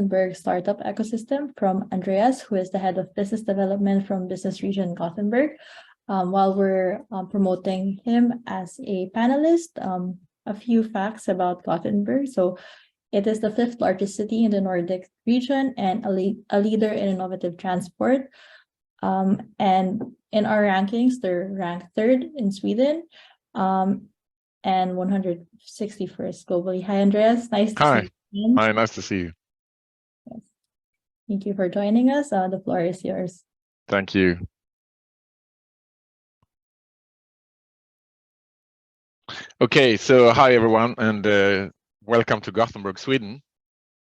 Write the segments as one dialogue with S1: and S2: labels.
S1: Gothenburg startup ecosystem from Andreas, who is the head of business development from Business Region Gothenburg. While we're promoting him as a panelist, a few facts about Gothenburg. So it is the 5th largest city in the Nordic region and a leader in innovative transport. And in our rankings, they're ranked 3rd in Sweden and 161st globally. Hi, Andreas. Nice to see you.
S2: Hi, nice to see you.
S1: Yes. Thank you for joining us. The floor is yours.
S2: Thank you. Okay, so hi everyone, and welcome to Gothenburg, Sweden.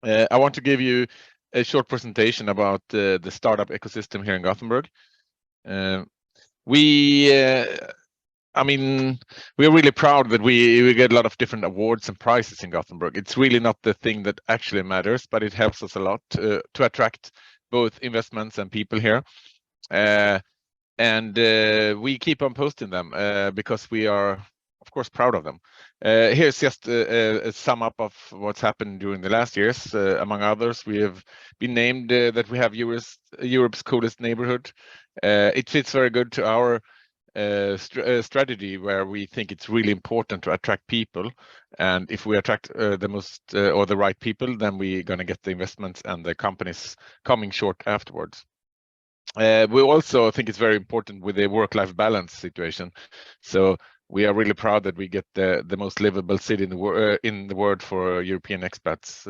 S2: I want to give you a short presentation about the startup ecosystem here in Gothenburg. I mean, we're really proud that we get a lot of different awards and prizes in Gothenburg. It's really not the thing that actually matters, but it helps us a lot to attract both investments and people here. And we keep on posting them because we are, of course, proud of them. Here's just a sum up of what's happened during the last years. Among others, we have been named that we have Europe's coolest neighborhood. It fits very good to our strategy, where we think it's really important to attract people, and if we attract the most or the right people, then we're going to get the investments and the companies coming short afterwards. We also think it's very important with the work-life balance situation, so we are really proud that we get the most livable city in the world for European expats,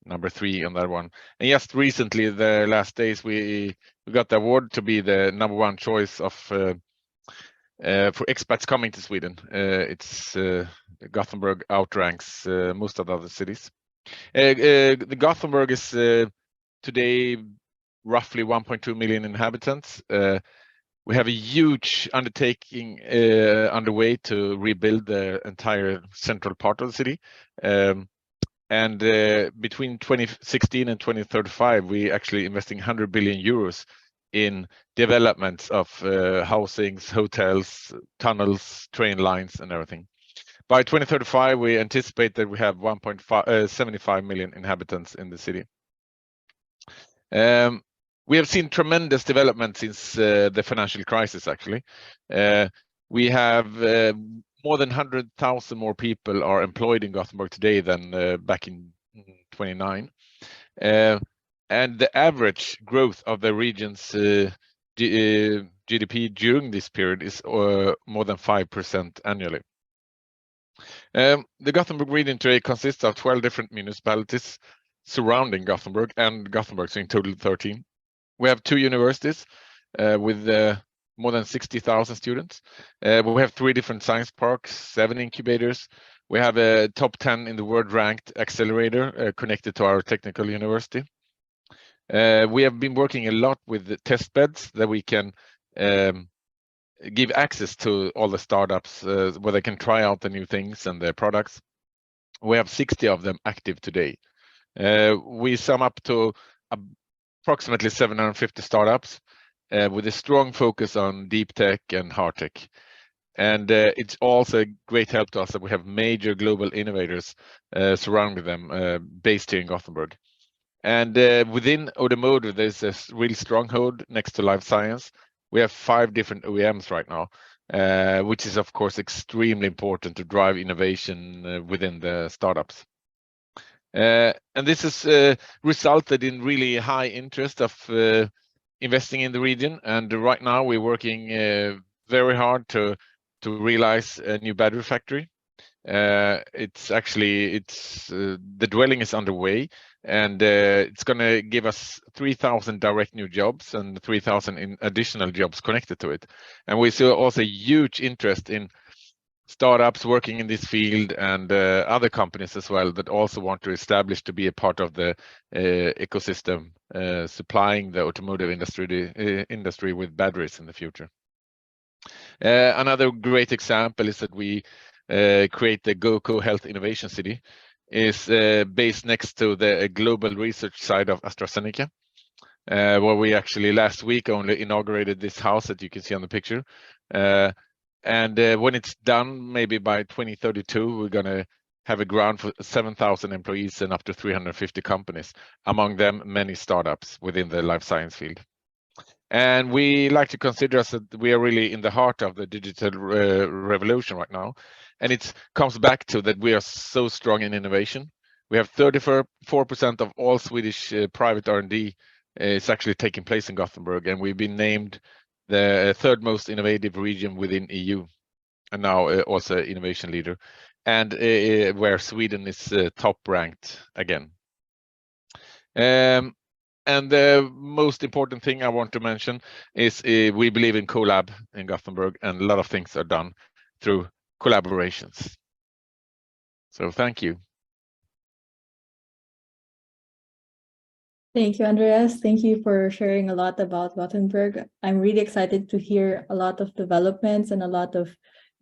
S2: number 3 on that one. And just recently, the last days, we got the award to be the #1 choice of for expats coming to Sweden. It's Gothenburg outranks most of the other cities. The Gothenburg is today roughly 1.2 million inhabitants. We have a huge undertaking underway to rebuild the entire central part of the city. And between 2016 and 2035, we actually investing 100 billion euros in developments of housings, hotels, tunnels, train lines, and everything. By 2035, we anticipate that we have 1.75 million inhabitants in the city. We have seen tremendous development since the financial crisis, actually. We have more than 100,000 more people are employed in Gothenburg today than back in 29. And the average growth of the region's GDP during this period is more than 5% annually. The Gothenburg region today consists of 12 different municipalities surrounding Gothenburg, and Gothenburg, so in total 13. We have 2 universities with more than 60,000 students. We have 3 different science parks, 7 incubators. We have a top 10 in the world ranked accelerator connected to our technical university. We have been working a lot with the test beds that we can give access to all the startups where they can try out the new things and their products. We have 60 of them active today. We sum up to approximately 750 startups with a strong focus on deep tech and hard tech. And it's also a great help to us that we have major global innovators surrounding them based here in Gothenburg. And within automotive, there's a really stronghold next to life science. We have 5 different OEMs right now, which is, of course, extremely important to drive innovation within the startups. And this has resulted in really high interest of investing in the region. And right now we're working very hard to realize a new battery factory. It's the dwelling is underway, and it's going to give us 3,000 direct new jobs and 3,000 additional jobs connected to it. And we see also huge interest in startups working in this field and other companies as well that also want to establish to be a part of the ecosystem supplying the automotive industry with batteries in the future. Another great example is that we create the GoCo Health Innovation City. Is based next to the global research side of AstraZeneca, where we actually last week only inaugurated this house that you can see on the picture. And when it's done, maybe by 2032, we're going to have a ground for 7,000 employees and up to 350 companies, among them many startups within the life science field. And we like to consider us that we are really in the heart of the digital revolution right now. And it comes back to that we are so strong in innovation. We have 34% of all Swedish private R&D is actually taking place in Gothenburg, and we've been named the third most innovative region within EU, and now also innovation leader, and where Sweden is top ranked again. And the most important thing I want to mention is we believe in collab in Gothenburg, and a lot of things are done through collaborations. So thank you.
S1: Thank you, Andreas. Thank you for sharing a lot about Gothenburg. I'm really excited to hear a lot of developments and a lot of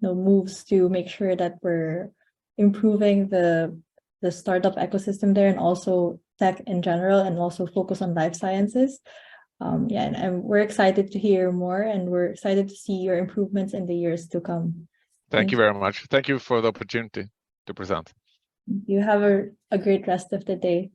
S1: moves to make sure that we're improving the startup ecosystem there, and also tech in general, and also focus on life sciences. Yeah, and we're excited to hear more, and we're excited to see your improvements in the years to come.
S2: Thank you very much. Thank you for the opportunity to present.
S1: You have a great rest of the day.